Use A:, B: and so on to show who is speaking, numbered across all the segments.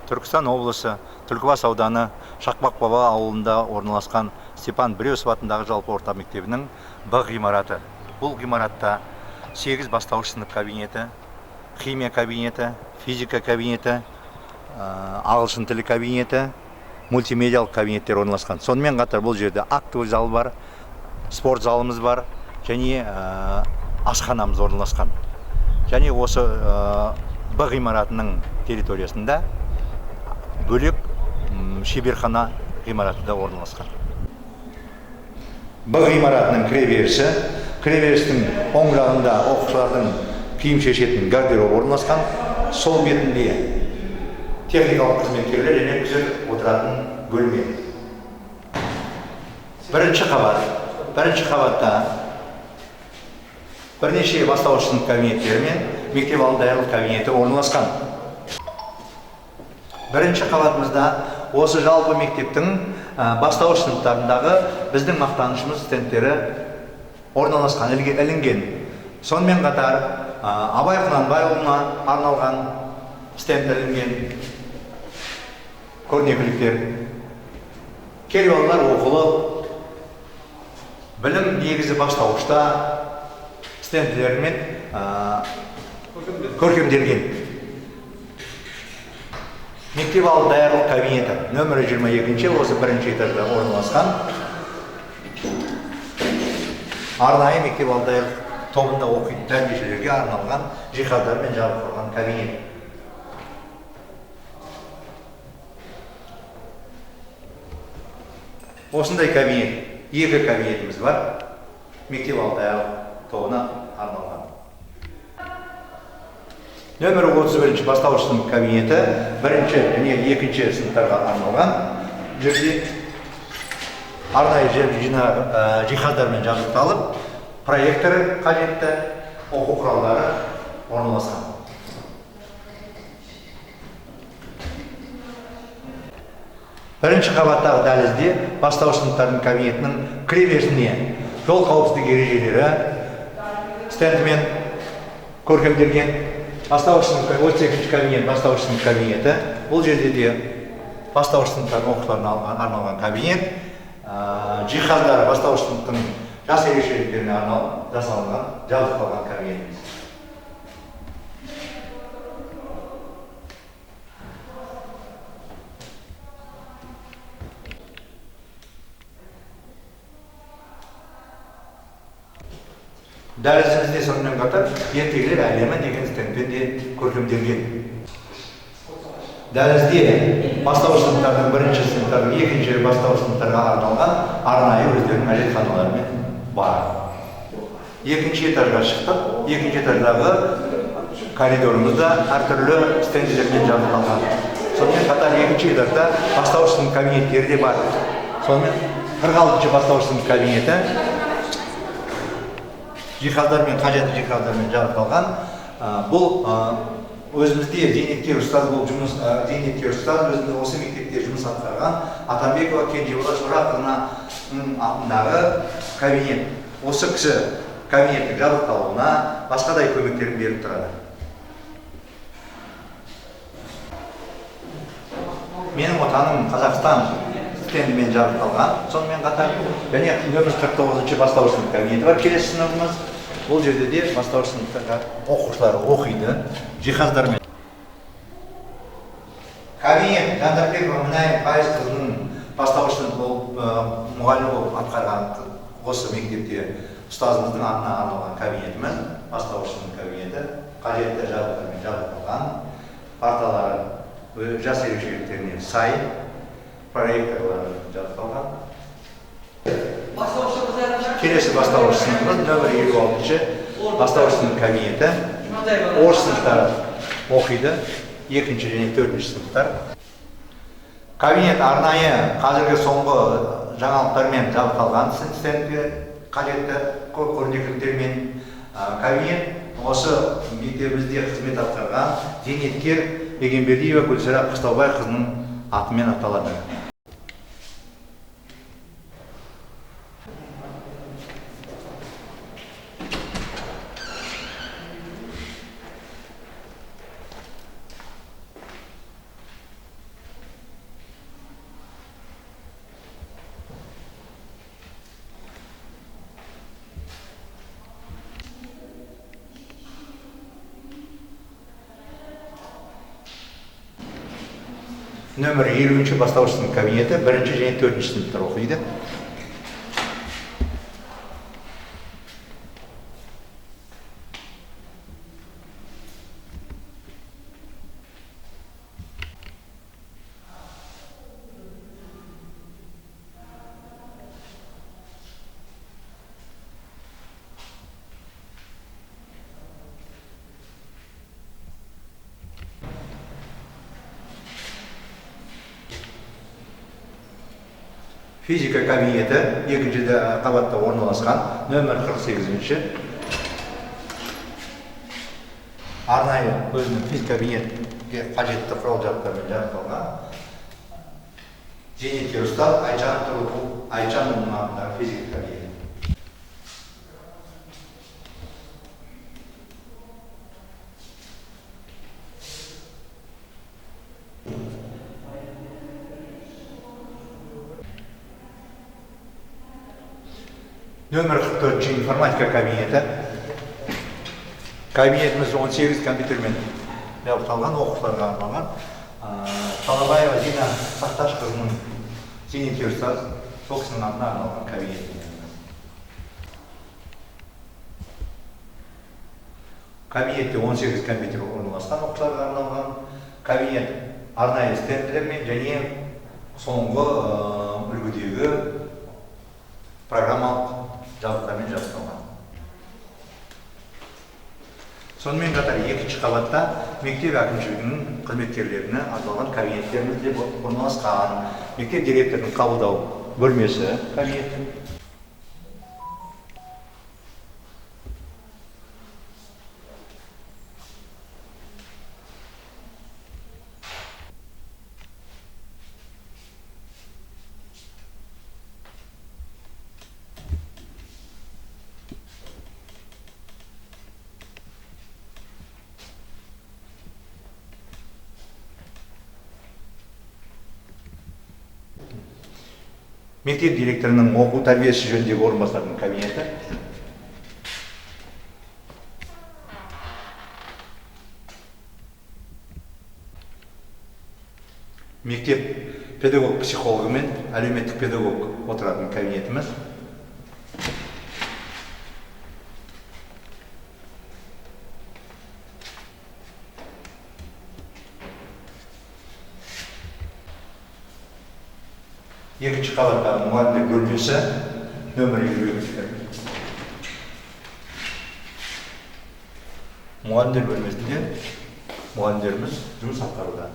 A: Түркістан облысы, Түлкібас ауданы, Шақпақ Баба ауылында орналасқан Степан Брюсов атындағы жалпы орта мектебінің Б ғимараты. Бұл ғимаратта 8 бастауыш сынып кабинеті, химия кабинеті, физика кабинеті, ағылшын тілі кабинеті, мультимедиалық кабинеттер орналасқан. Сонымен қатар бұл жерде актовый зал бар, спорт залымыз бар, және асханамыз орналасқан. Және осы Б ғимаратының территориясында бөлек шеберхана ғимараты да орналасқан. Б ғимаратының кіреберісі, кіреберістің оң жағында оқушылардың киім шешетін гардероб орналасқан. Сол бетінде техникалық қызметкерлер және күзет отыратын бөлме. Бірінші қабатта бірнеше бастауыш сынып кабинеттері мен мектеп алды даярлық кабинеті орналасқан. Бірінші қабатымызда осы жалпы мектептің бастауыш сыныптарындағы біздің мақтанышымыз стендтері орналасқан, ілінген. Сонымен қатар Абай Құнанбайұлына арналған стенд ілінген көрнекіліктер. Кел балалар оқылып, білім негізі бастауышта стендтермен көркемделген. Мектеп алды даярлық кабинеті нөмірі 22-ші, осы бірінші этажда орналасқан. Арнайы мектеп алды даярлық тобында оқитын тәрбиешілерге арналған жиһаздармен жабдықталған кабинет. Осындай кабинет, екі кабинетіміз бар, мектеп алды даярлық тобына арналған. Нөмірі 31-ші бастауыш сынып кабинеті бірінші және екінші сыныптарға арналған. Жерде арнайы жиһаздармен жабдықталып, проекторы қажетті, оқу құралдары орналасқан. Бірінші қабаттағы дәлізде бастауыш сыныптардың кабинетінің кіреберісіне жол қауіпсіздік ережелері стендімен көркемделген. Бастауыш сынып 32-ші кабинет бастауыш сынып кабинеті. Бұл жерде де бастауыш сыныптардың оқушыларына арналған кабинет. Жиһаздары бастауыш сыныптың жас ерекшеліктеріне арналып жасалынған, жабдықталған кабинет. Дәрісімізде сонымен қатар ертегілер әлемі деген стендпен де көркемделген. Дәрісте бастауыш сыныптардың бірінші сыныптардың екінші бастауыш сыныптарға арналған арнайы өздерінің әжетханаларымен бар. Екінші этажға шықтық. Екінші этаждағы коридорымызда әртүрлі стендтермен жабдықталған. Сонымен қатар екінші этажда бастауыш сынып кабинеттері де бар. Сонымен 46-ші бастауыш сынып кабинеті жиһаздармен, қажетті жиһаздармен жабдықталған. Бұл өзімізде зейнеткер ұстаз болып зейнеткер ұстаз өзіміз осы мектепте жұмыс атқарған Атамбекова Кенжеболат Шорақовнаның атындағы кабинет. Осы кісі кабинеттің жабдықталуына басқадай көмектерін беріп тұрады. Менің отаным Қазақстан стендімен жабдықталған. Сонымен қатар және нөмір 49-ші бастауыш сынып кабинеті бар. Келесі сыныбымыз. Бұл жерде де бастауыш сыныптарға оқушылар оқиды жиһаздармен. Кабинет Жандарбекова Мінайым Пайызқызының бастауыш сынып болып мұғалім болып атқарған осы мектепте ұстазымыздың атына арналған кабинетіміз. Бастауыш сынып кабинеті қажетті жабдықтармен жабдықталған. Парталары жас ерекшеліктеріне сай, проекторлары жабдықталған. Келесі бастауыш сыныбымыз нөмір 56-ші бастауыш сынып кабинеті. Орыс сыныптары оқиды, екінші және төртінші сыныптар. Кабинет арнайы қазіргі соңғы жаңалықтармен жабдықталған стендке қажетті көрнекіліктермен. Кабинет осы мектебімізде қызмет атқарған зейнеткер Егенбердиева Гүлсара Қыстаубайқызының атымен аталады. Нөмір 50-ші бастауыш сынып кабинеті 1-ші және 4-ші сыныптар оқиды. Физика кабинеті 2-ші қабатта орналасқан, нөмір 48-ші. Арнайы өзінің физика кабинетке қажетті құрал-жабдықтармен жабдықталған зейнеткер ұстаз Айчанұлының атындағы физика кабинеті. Нөмір 44-ші информатика кабинеті. Кабинетіміз 18 компьютермен жабдықталған, оқушыларға арналған. Талабаева Зина Сақташқызының зейнеткер ұстаз, сол кісінің атына арналған кабинет. Кабинетте 18 компьютер орналасқан, оқушыларға арналған. Кабинет арнайы стенділермен және соңғы үлгідегі программалық жабдықтармен жабдықталған. Сонымен қатар 2-ші қабатта мектеп әкімшілігінің қызметкерлеріне арналған кабинеттеріміз де орналасқан. Мектеп директорының қабылдау бөлмесі кабинеті. Мектеп директорының оқу тәрбиесі жөніндегі орынбасарының кабинеті. Мектеп педагог психологы мен әлеуметтік педагог отыратын кабинетіміз. Екінші қабаттағы мұғалімдер бөлмесі нөмір 52. Мұғалімдер бөлмесінде мұғалімдеріміз жұмыс атқаруда.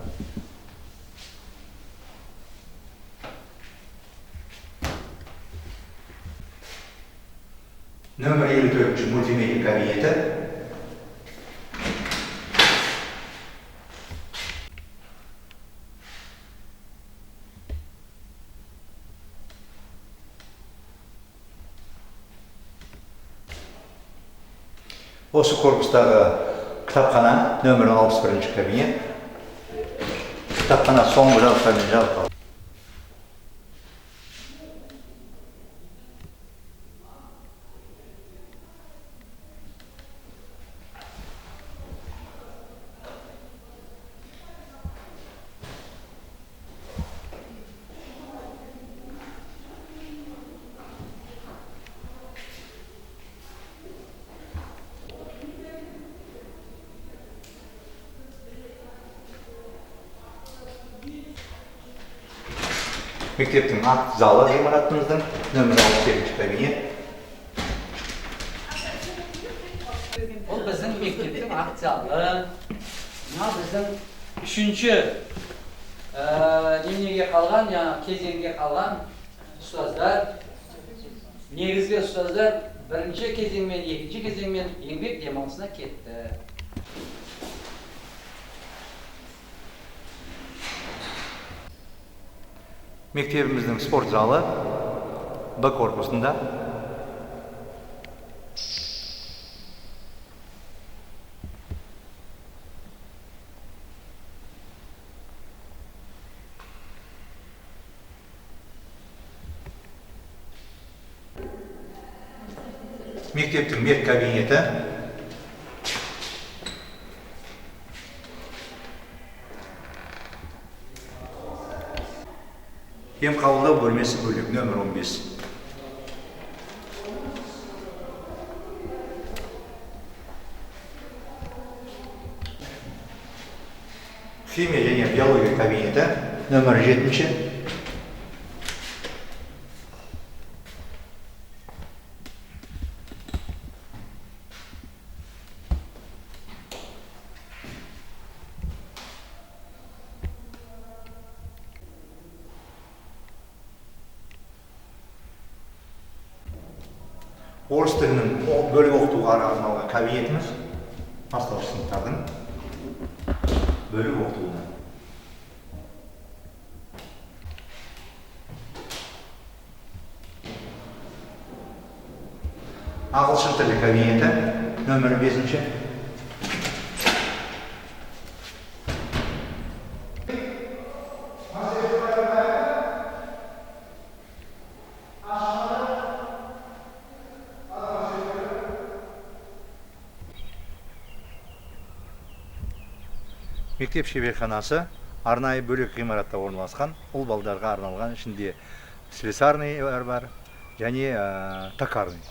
A: Нөмір 54 мультимедия кабинеті. Осы корпустағы кітапхана нөмір 61-ші кабинет. Кітапхана соңғы жабдықтармен жабдықталған. Мектептің акт залы ғимаратымыздың нөмір 67-ші кабинет.
B: Бұл біздің мектептің акт залы. Мына біздің 3-ші линияға қалған, кезеңге қалған ұстаздар, негізгі ұстаздар 1-ші кезеңмен, 2-ші кезеңмен еңбек демалысына кетті.
A: Мектебіміздің спорт залы Б корпусында. Мектептің мед кабинеті. Ем қабылдау бөлмесі бөлек, нөмір 15. Химия және биология кабинеті, нөмір 7. Орыс тілінің бөліп оқытуға арналған кабинетіміз, бастауыш сыныптардың бөліп оқытуына. Ағылшын тілі кабинеті, нөмір 5. Мектеп шеберханасы арнайы бөлек ғимаратта орналасқан, ұл балдарға арналған, ішінде слесарный бар және токарный.